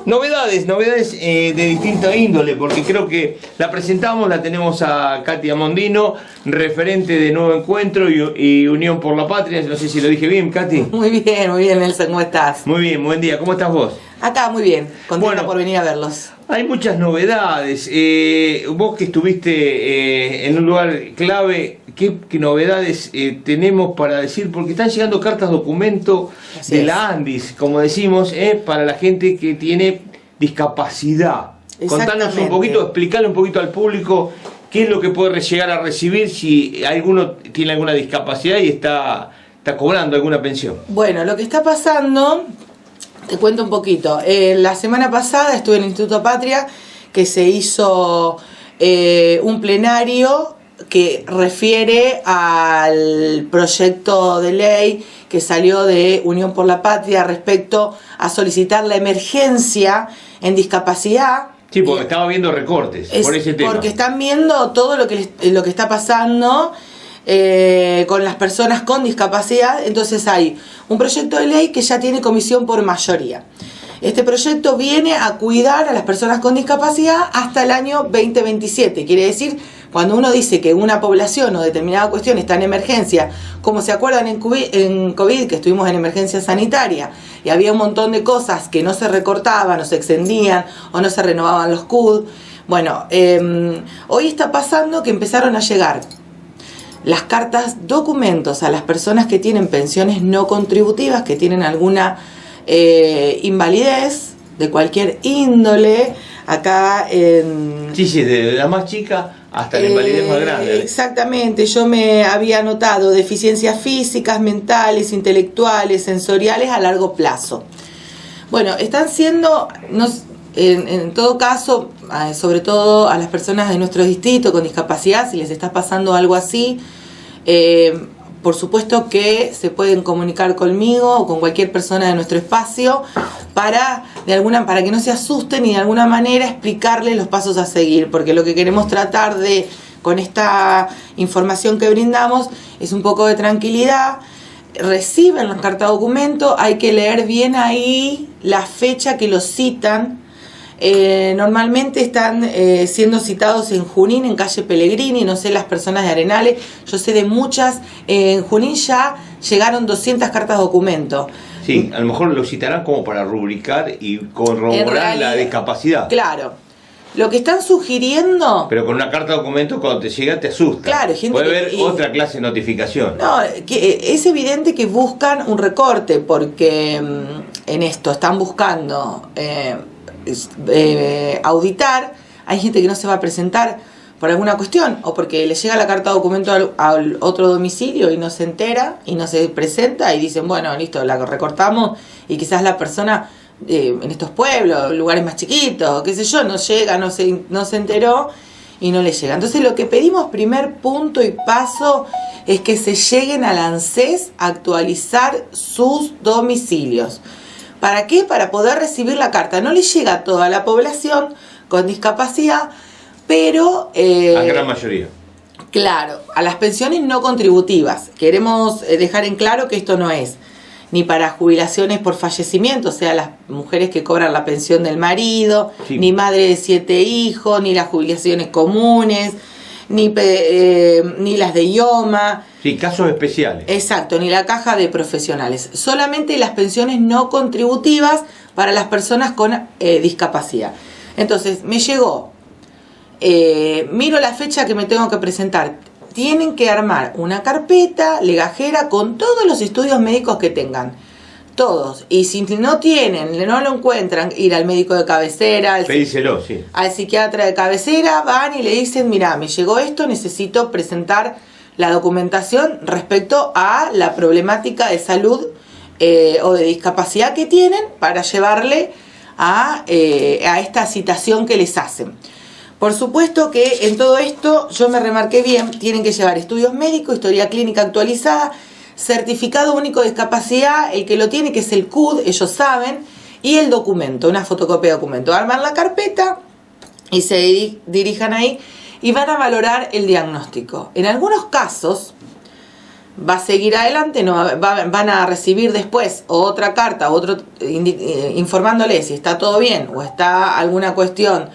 Novedades de distinta índole, porque creo que la presentamos, la tenemos a Katy Amondino, referente de Nuevo Encuentro y Unión por la Patria. No sé si lo dije bien, Katy. Muy bien, Nelson, ¿cómo estás? Muy bien, buen día, ¿cómo estás vos? Acá, muy bien, contenta por venir a verlos. Hay muchas novedades. Vos que estuviste en un lugar clave, ¿qué novedades tenemos para decir? Porque están llegando cartas documento de la ANDIS, como decimos, para la gente que tiene discapacidad. Contanos un poquito, explicarle un poquito al público qué es lo que puede llegar a recibir si alguno tiene alguna discapacidad y está cobrando alguna pensión. Bueno, lo que está pasando, te cuento un poquito. La semana pasada estuve en el Instituto Patria, que se hizo un plenario que refiere al proyecto de ley que salió de Unión por la Patria respecto a solicitar la emergencia en discapacidad. Sí, porque estaba viendo recortes por ese tema. Porque están viendo todo lo que está pasando con las personas con discapacidad. Entonces hay un proyecto de ley que ya tiene comisión por mayoría. Este proyecto viene a cuidar a las personas con discapacidad hasta el año 2027. Quiere decir, cuando uno dice que una población o determinada cuestión está en emergencia, como se acuerdan en COVID, que estuvimos en emergencia sanitaria, y había un montón de cosas que no se recortaban, o se extendían, o no se renovaban los CUD. Bueno, hoy está pasando que empezaron a llegar las cartas documentos a las personas que tienen pensiones no contributivas, que tienen alguna invalidez de cualquier índole, acá en... Sí, de la más chica hasta la invalidez más grande. Exactamente, yo me había anotado deficiencias físicas, mentales, intelectuales, sensoriales a largo plazo. Bueno, están siendo, en todo caso, sobre todo a las personas de nuestro distrito con discapacidad, si les está pasando algo así, por supuesto que se pueden comunicar conmigo o con cualquier persona de nuestro espacio para que no se asusten y de alguna manera explicarles los pasos a seguir, porque lo que queremos tratar con esta información que brindamos es un poco de tranquilidad. Reciben la carta documento, hay que leer bien ahí la fecha que los citan. Normalmente están siendo citados en Junín, en calle Pellegrini, no sé las personas de Arenales, yo sé de muchas. En Junín ya llegaron 200 cartas documento. Sí, a lo mejor lo citarán como para rubricar y corroborar la discapacidad. Claro. Lo que están sugiriendo... Pero con una carta documento cuando te llega te asusta. Claro, gente puede haber otra clase de notificación. No, es evidente que buscan un recorte, porque en esto están buscando... auditar. Hay gente que no se va a presentar por alguna cuestión, o porque le llega la carta de documento al otro domicilio y no se entera y no se presenta y dicen, bueno, listo, la recortamos, y quizás la persona en estos pueblos, lugares más chiquitos, qué sé yo, no llega, no se enteró y no le llega. Entonces lo que pedimos, primer punto y paso, es que se lleguen al ANSES a actualizar sus domicilios. ¿Para qué? Para poder recibir la carta. No le llega a toda la población con discapacidad, pero... a gran mayoría. Claro, a las pensiones no contributivas. Queremos dejar en claro que esto no es ni para jubilaciones por fallecimiento, o sea, las mujeres que cobran la pensión del marido, sí, ni madre de 7 hijos, ni las jubilaciones comunes, ni las de IOMA. Sí, casos especiales. Exacto, ni la caja de profesionales. Solamente las pensiones no contributivas para las personas con discapacidad. Entonces, me llegó, miro la fecha que me tengo que presentar. Tienen que armar una carpeta legajera con todos los estudios médicos que tengan. Todos. Y si no lo encuentran, ir al médico de cabecera, pedíselo, sí, al psiquiatra de cabecera, van y le dicen, mira, me llegó esto, necesito presentar la documentación respecto a la problemática de salud o de discapacidad que tienen para llevarle a esta citación que les hacen. Por supuesto que en todo esto, yo me remarqué bien, tienen que llevar estudios médicos, historia clínica actualizada, certificado único de discapacidad, el que lo tiene, que es el CUD, ellos saben, y el documento, una fotocopia de documento. Arman la carpeta y se dirijan ahí y van a valorar el diagnóstico. En algunos casos va a seguir adelante, van a recibir después otra carta, informándole si está todo bien o está alguna cuestión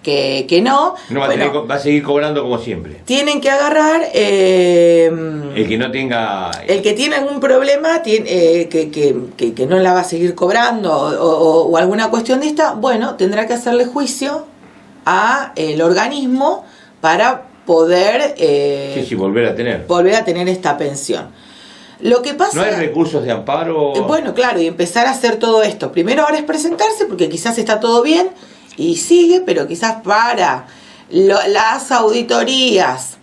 que no. Va a seguir cobrando como siempre. Tienen que agarrar el que no tenga... El que tiene algún problema, que no la va a seguir cobrando o alguna cuestión de esta, bueno, tendrá que hacerle juicio a el organismo para poder volver a tener esta pensión. Lo que pasa, ¿no hay recursos de amparo? Bueno, claro, y empezar a hacer todo esto. Primero ahora es presentarse, porque quizás está todo bien y sigue, pero quizás para las auditorías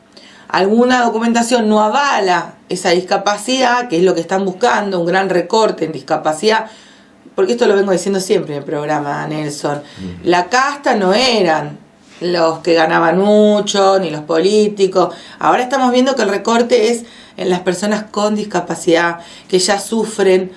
alguna documentación no avala esa discapacidad, que es lo que están buscando, un gran recorte en discapacidad, porque esto lo vengo diciendo siempre en el programa, Nelson. La casta no eran los que ganaban mucho, ni los políticos. Ahora estamos viendo que el recorte es en las personas con discapacidad, que ya sufren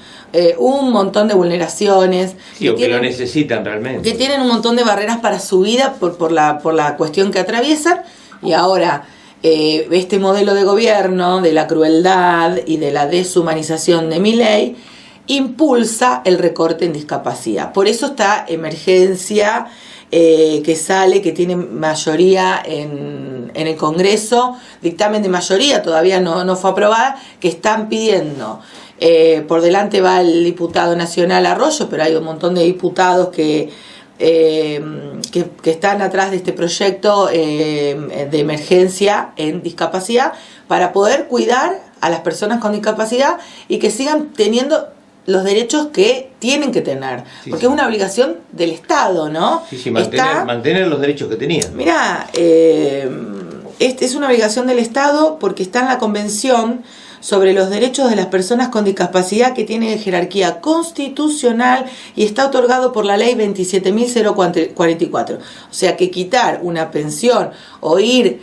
un montón de vulneraciones. Que lo necesitan realmente. Que tienen un montón de barreras para su vida por la cuestión que atraviesan. Y ahora, este modelo de gobierno, de la crueldad y de la deshumanización de Milei, impulsa el recorte en discapacidad. Por eso está emergencia, que sale, que tiene mayoría en el Congreso, dictamen de mayoría, todavía no fue aprobada, que están pidiendo, por delante va el diputado nacional Arroyo, pero hay un montón de diputados que están atrás de este proyecto de emergencia en discapacidad, para poder cuidar a las personas con discapacidad y que sigan teniendo los derechos que tienen que tener, porque es una obligación del Estado, ¿no? Mantener los derechos que tenían. Mirá, es una obligación del Estado porque está en la Convención sobre los derechos de las personas con discapacidad, que tiene jerarquía constitucional y está otorgado por la ley 27.044. O sea que quitar una pensión o ir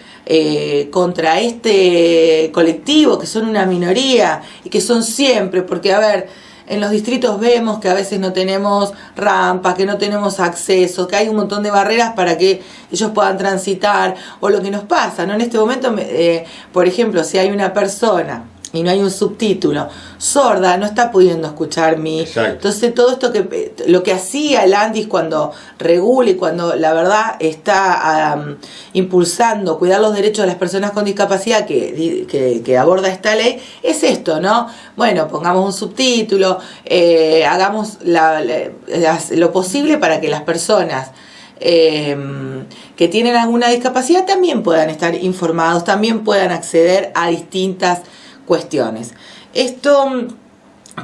contra este colectivo, que son una minoría y que son siempre, porque a ver, en los distritos vemos que a veces no tenemos rampas, que no tenemos acceso, que hay un montón de barreras para que ellos puedan transitar, o lo que nos pasa, ¿no? En este momento, por ejemplo, si hay una persona y no hay un subtítulo, sorda, no está pudiendo escuchar Exacto. Entonces todo esto lo que hacía el ANDIS cuando regula y cuando la verdad está impulsando cuidar los derechos de las personas con discapacidad que aborda esta ley, es esto, ¿no? Bueno, pongamos un subtítulo, hagamos lo posible para que las personas que tienen alguna discapacidad también puedan estar informados, también puedan acceder a distintas cuestiones. Esto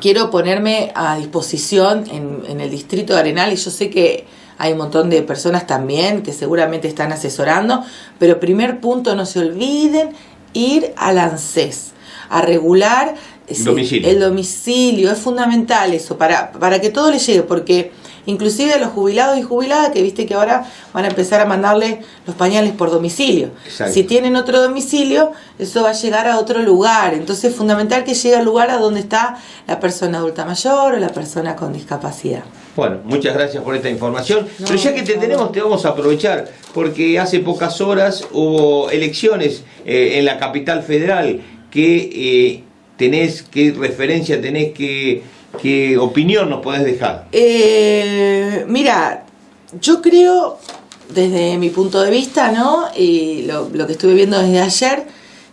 quiero ponerme a disposición en el distrito de Arenal, y yo sé que hay un montón de personas también que seguramente están asesorando, pero primer punto, no se olviden ir al ANSES a regular el domicilio. Es fundamental eso para que todo les llegue, porque inclusive a los jubilados y jubiladas, que viste que ahora van a empezar a mandarle los pañales por domicilio. Exacto. Si tienen otro domicilio, eso va a llegar a otro lugar. Entonces es fundamental que llegue al lugar a donde está la persona adulta mayor o la persona con discapacidad. Bueno, muchas gracias por esta información. Pero ya que te tenemos, te vamos a aprovechar, porque hace pocas horas hubo elecciones en la capital federal. ¿Qué referencia tenés, qué opinión nos podés dejar? Mira, yo creo, desde mi punto de vista, ¿no? Y lo que estuve viendo desde ayer,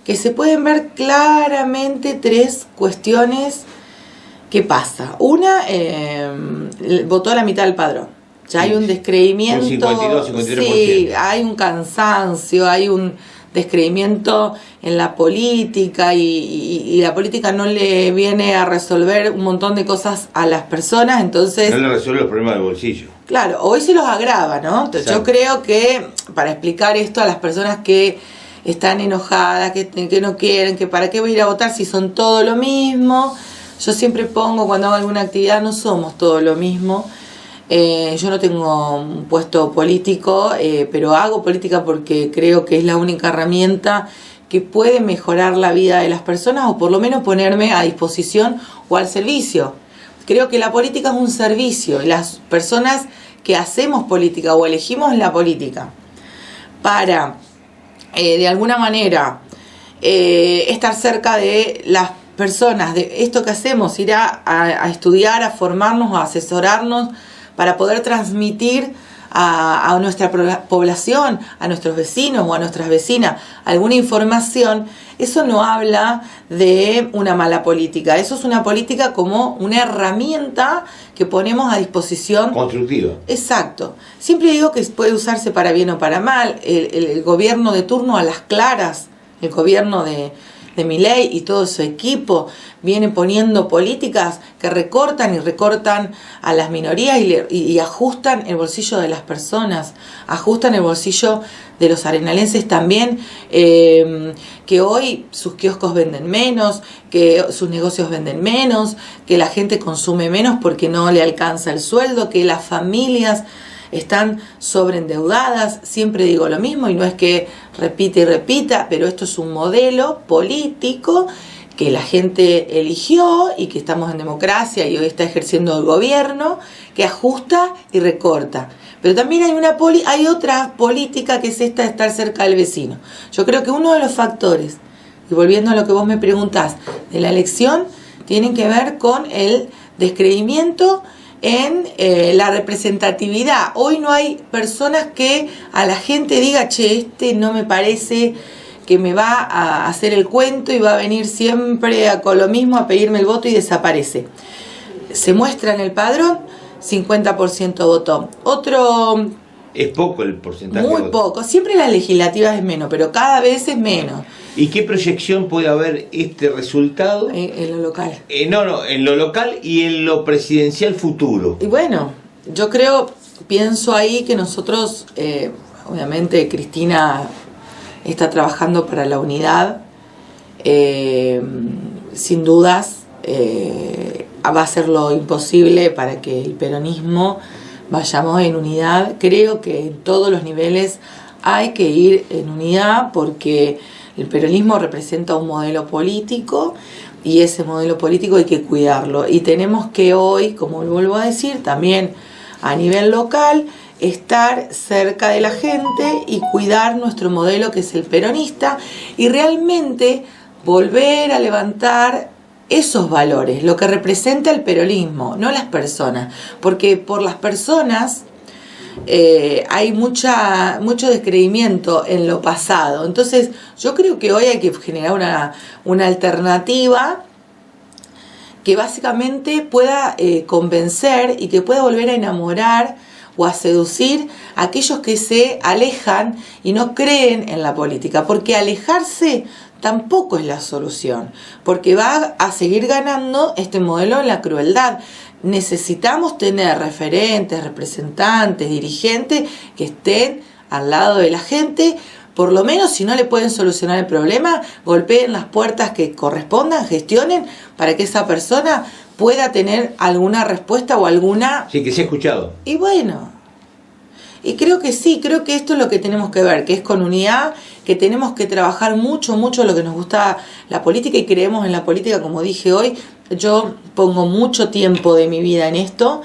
que se pueden ver claramente tres cuestiones que pasa. Una, votó la mitad del padrón. Ya hay un descreimiento. Un 52-53%. Sí, hay un cansancio, hay un descreimiento en la política y la política no le viene a resolver un montón de cosas a las personas, entonces... No le resuelve los problemas del bolsillo. Claro, hoy se los agrava, ¿no? Entonces, yo creo que para explicar esto a las personas que están enojadas, que no quieren, que para qué voy a ir a votar si son todo lo mismo, yo siempre pongo, cuando hago alguna actividad, no somos todo lo mismo. Yo no tengo un puesto político, pero hago política porque creo que es la única herramienta que puede mejorar la vida de las personas, o por lo menos ponerme a disposición o al servicio. Creo que la política es un servicio, y las personas que hacemos política o elegimos la política para, de alguna manera, estar cerca de las personas de esto que hacemos, ir a estudiar, a formarnos, a asesorarnos para poder transmitir a nuestra población, a nuestros vecinos o a nuestras vecinas alguna información, eso no habla de una mala política, eso es una política como una herramienta que ponemos a disposición. Constructiva. Exacto. Siempre digo que puede usarse para bien o para mal. El gobierno de turno a las claras, el gobierno de Milei y todo su equipo viene poniendo políticas que recortan y recortan a las minorías y ajustan el bolsillo de las personas, ajustan el bolsillo de los arenalenses también, que hoy sus kioscos venden menos, que sus negocios venden menos, que la gente consume menos porque no le alcanza el sueldo, que las familias están sobreendeudadas. Siempre digo lo mismo y no es que repite y repita, pero esto es un modelo político que la gente eligió y que estamos en democracia y hoy está ejerciendo el gobierno, que ajusta y recorta. Pero también hay otra política que es esta de estar cerca del vecino. Yo creo que uno de los factores, y volviendo a lo que vos me preguntás, de la elección, tienen que ver con el descreimiento en la representatividad. Hoy no hay personas que a la gente diga, che, este no me parece que me va a hacer el cuento y va a venir siempre con lo mismo a pedirme el voto y desaparece. Se muestra en el padrón, 50% votó. Otro... Es poco el porcentaje. Muy poco. Siempre las legislativas es menos, pero cada vez es menos. ¿Y qué proyección puede haber este resultado? En lo local. No, en lo local y en lo presidencial futuro. Y bueno, yo pienso ahí que nosotros, obviamente Cristina está trabajando para la unidad, sin dudas va a hacer lo imposible para que el peronismo vayamos en unidad. Creo que en todos los niveles hay que ir en unidad porque el peronismo representa un modelo político y ese modelo político hay que cuidarlo. Y tenemos que hoy, como vuelvo a decir, también a nivel local, estar cerca de la gente y cuidar nuestro modelo que es el peronista y realmente volver a levantar esos valores, lo que representa el peronismo, no las personas, porque por las personas hay mucho descreimiento en lo pasado. Entonces yo creo que hoy hay que generar una alternativa que básicamente pueda convencer y que pueda volver a enamorar o a seducir a aquellos que se alejan y no creen en la política, porque alejarse tampoco es la solución, porque va a seguir ganando este modelo en la crueldad. Necesitamos tener referentes, representantes, dirigentes que estén al lado de la gente, por lo menos si no le pueden solucionar el problema, golpeen las puertas que correspondan, gestionen para que esa persona pueda tener alguna respuesta o alguna... Sí, que sea escuchado. Y bueno, y creo que sí, creo que esto es lo que tenemos que ver, que es con unidad, que tenemos que trabajar mucho lo que nos gusta la política y creemos en la política, como dije hoy. Yo pongo mucho tiempo de mi vida en esto.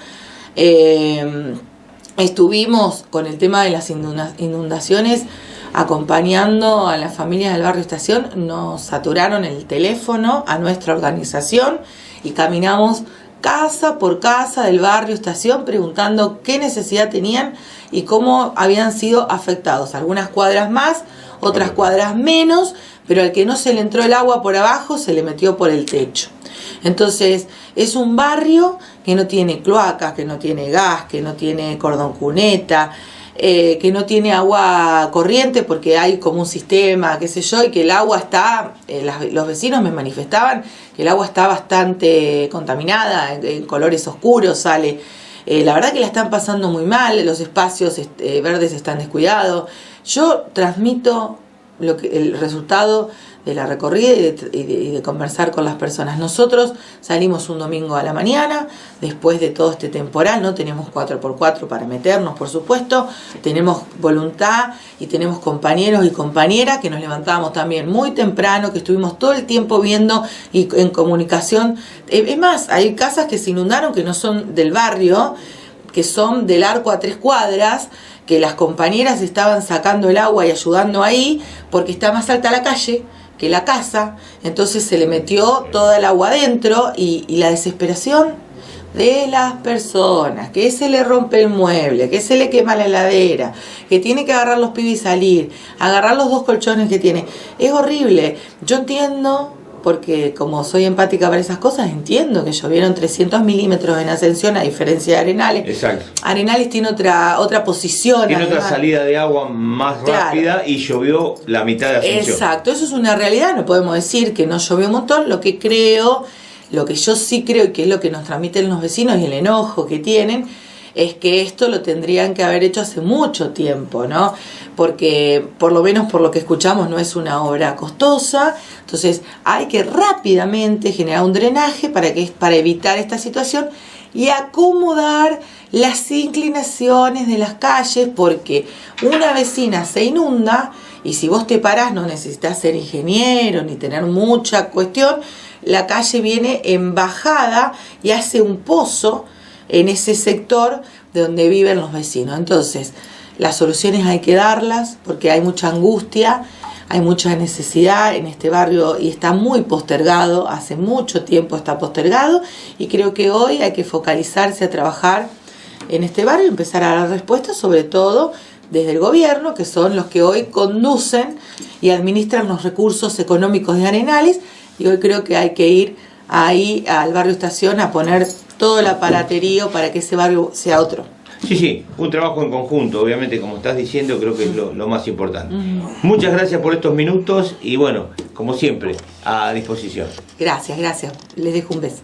Estuvimos con el tema de las inundaciones acompañando a las familias del barrio Estación. Nos saturaron el teléfono a nuestra organización y caminamos casa por casa del barrio Estación preguntando qué necesidad tenían y cómo habían sido afectados. Algunas cuadras más, otras cuadras menos, pero al que no se le entró el agua por abajo se le metió por el techo. Entonces es un barrio que no tiene cloacas, que no tiene gas, que no tiene cordón cuneta, que no tiene agua corriente porque hay como un sistema, qué sé yo, y que el agua está, los vecinos me manifestaban que el agua está bastante contaminada, en colores oscuros sale. La verdad que la están pasando muy mal, los espacios verdes están descuidados. Yo transmito el resultado de la recorrida y de conversar con las personas. Nosotros salimos un domingo a la mañana, después de todo este temporal, no tenemos 4x4 para meternos, por supuesto, tenemos voluntad y tenemos compañeros y compañeras que nos levantábamos también muy temprano, que estuvimos todo el tiempo viendo y en comunicación. Es más, hay casas que se inundaron que no son del barrio, que son del arco a 3 cuadras, que las compañeras estaban sacando el agua y ayudando ahí porque está más alta la calle. que la casa, entonces se le metió toda el agua adentro y la desesperación de las personas, que se le rompe el mueble, que se le quema la heladera, que tiene que agarrar los pibes y salir, agarrar los 2 colchones que tiene, es horrible. Yo entiendo, porque como soy empática para esas cosas, entiendo que llovieron 300 milímetros en Ascensión a diferencia de Arenales. Exacto. Arenales tiene otra posición. Tiene además, otra salida de agua más rápida y llovió la mitad de Ascensión. Exacto, eso es una realidad, no podemos decir que no llovió un montón. Lo que yo sí creo, y que es lo que nos transmiten los vecinos y el enojo que tienen, es que esto lo tendrían que haber hecho hace mucho tiempo, ¿no? Porque, por lo menos por lo que escuchamos, no es una obra costosa, entonces hay que rápidamente generar un drenaje para evitar esta situación y acomodar las inclinaciones de las calles, porque una vecina se inunda y si vos te parás no necesitas ser ingeniero ni tener mucha cuestión, la calle viene en bajada y hace un pozo en ese sector de donde viven los vecinos. Entonces, las soluciones hay que darlas porque hay mucha angustia, hay mucha necesidad en este barrio y está muy postergado, hace mucho tiempo está postergado y creo que hoy hay que focalizarse a trabajar en este barrio y empezar a dar respuestas, sobre todo desde el gobierno, que son los que hoy conducen y administran los recursos económicos de Arenales, y hoy creo que hay que ir ahí al barrio Estación a poner todo el aparaterío para que ese barrio sea otro. Sí, un trabajo en conjunto, obviamente, como estás diciendo, creo que es lo más importante. Muchas gracias por estos minutos y bueno, como siempre, a disposición. Gracias, les dejo un beso.